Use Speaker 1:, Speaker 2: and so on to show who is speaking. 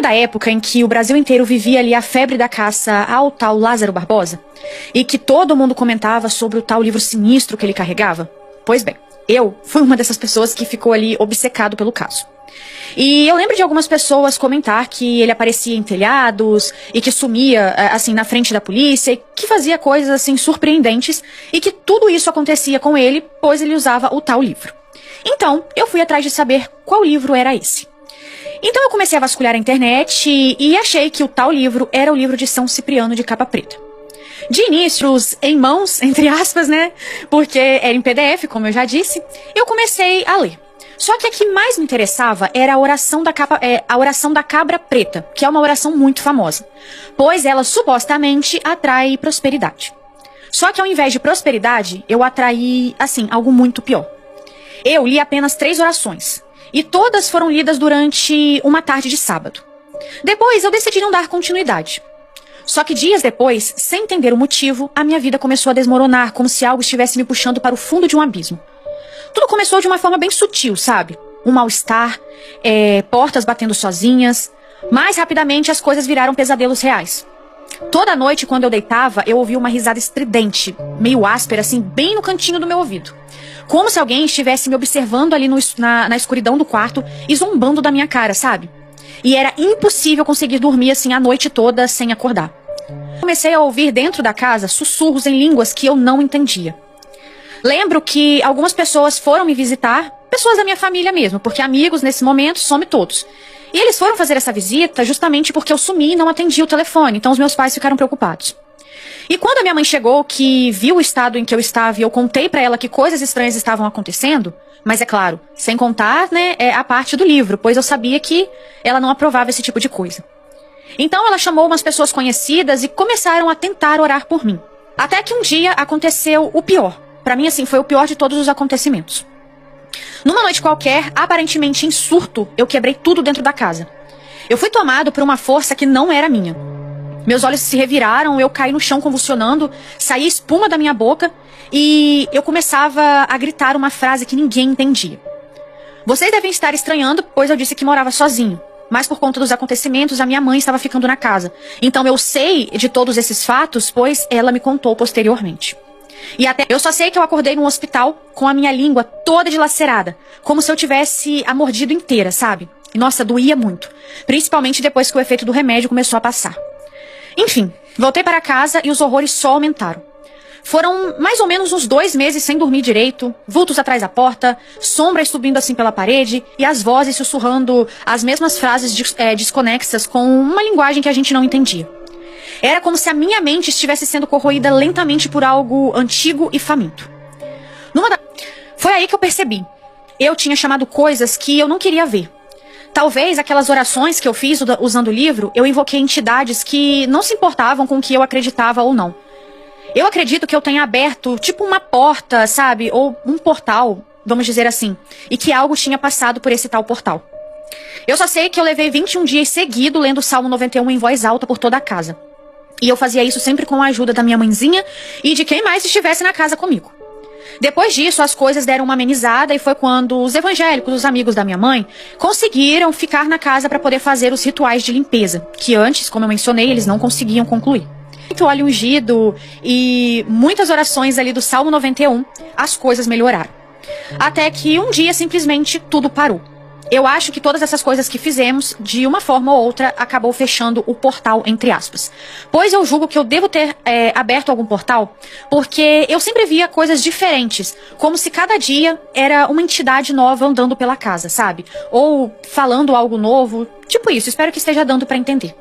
Speaker 1: Lembra da época em que o Brasil inteiro vivia ali a febre da caça ao tal Lázaro Barbosa? E que todo mundo comentava sobre o tal livro sinistro que ele carregava? Pois bem, eu fui uma dessas pessoas que ficou ali obcecado pelo caso. E eu lembro de algumas pessoas comentar que ele aparecia em telhados e que sumia, assim, na frente da polícia e que fazia coisas, assim, surpreendentes e que tudo isso acontecia com ele, pois ele usava o tal livro. Então, eu fui atrás de saber qual livro era esse. Então eu comecei a vasculhar a internet e achei que o tal livro era o livro de São Cipriano de capa preta. De início, em mãos, entre aspas, né? Porque era em PDF, como eu já disse, eu comecei a ler. Só que a que mais me interessava era a oração da cabra preta, que é uma oração muito famosa, pois ela supostamente atrai prosperidade. Só que ao invés de prosperidade, eu atraí, assim, algo muito pior. Eu li apenas 3 orações, e todas foram lidas durante uma tarde de sábado. Depois eu decidi não dar continuidade. Só que dias depois, sem entender o motivo, a minha vida começou a desmoronar, como se algo estivesse me puxando para o fundo de um abismo. Tudo começou de uma forma bem sutil, sabe? Um mal-estar, portas batendo sozinhas. Mais rapidamente as coisas viraram pesadelos reais. Toda noite, quando eu deitava, eu ouvia uma risada estridente, meio áspera, assim, bem no cantinho do meu ouvido. Como se alguém estivesse me observando ali na escuridão do quarto e zombando da minha cara, sabe? E era impossível conseguir dormir assim a noite toda sem acordar. Comecei a ouvir dentro da casa sussurros em línguas que eu não entendia. Lembro que algumas pessoas foram me visitar, pessoas da minha família mesmo, porque amigos nesse momento some todos. E eles foram fazer essa visita justamente porque eu sumi e não atendi o telefone, então os meus pais ficaram preocupados. E quando a minha mãe chegou, que viu o estado em que eu estava e eu contei pra ela que coisas estranhas estavam acontecendo, mas é claro, sem contar, né, a parte do livro, pois eu sabia que ela não aprovava esse tipo de coisa. Então ela chamou umas pessoas conhecidas e começaram a tentar orar por mim. Até que um dia aconteceu o pior. Pra mim, assim, foi o pior de todos os acontecimentos. Numa noite qualquer, aparentemente em surto, eu quebrei tudo dentro da casa. Eu fui tomado por uma força que não era minha. Meus olhos se reviraram, eu caí no chão convulsionando, saía espuma da minha boca e eu começava a gritar uma frase que ninguém entendia. Vocês devem estar estranhando, pois eu disse que morava sozinho. Mas por conta dos acontecimentos, a minha mãe estava ficando na casa. Então eu sei de todos esses fatos, pois ela me contou posteriormente. E até eu só sei que eu acordei num hospital com a minha língua toda dilacerada, como se eu tivesse a mordido inteira, sabe? E nossa, doía muito, principalmente depois que o efeito do remédio começou a passar. Enfim, voltei para casa e os horrores só aumentaram. Foram mais ou menos uns 2 meses sem dormir direito, vultos atrás da porta, sombras subindo assim pela parede e as vozes sussurrando as mesmas frases desconexas com uma linguagem que a gente não entendia. Era como se a minha mente estivesse sendo corroída lentamente por algo antigo e faminto. Foi aí que eu percebi. Eu tinha chamado coisas que eu não queria ver. Talvez aquelas orações que eu fiz usando o livro, eu invoquei entidades que não se importavam com o que eu acreditava ou não. Eu acredito que eu tenha aberto tipo uma porta, sabe? Ou um portal, vamos dizer assim. E que algo tinha passado por esse tal portal. Eu só sei que eu levei 21 dias seguidos lendo o Salmo 91 em voz alta por toda a casa. E eu fazia isso sempre com a ajuda da minha mãezinha e de quem mais estivesse na casa comigo. Depois disso, as coisas deram uma amenizada e foi quando os evangélicos, os amigos da minha mãe, conseguiram ficar na casa para poder fazer os rituais de limpeza, que antes, como eu mencionei, eles não conseguiam concluir. Muito óleo ungido e muitas orações ali do Salmo 91, as coisas melhoraram. Até que um dia, simplesmente, tudo parou. Eu acho que todas essas coisas que fizemos, de uma forma ou outra, acabou fechando o portal, entre aspas. Pois eu julgo que eu devo ter aberto algum portal, porque eu sempre via coisas diferentes, como se cada dia era uma entidade nova andando pela casa, sabe? Ou falando algo novo, tipo isso, espero que esteja dando pra entender.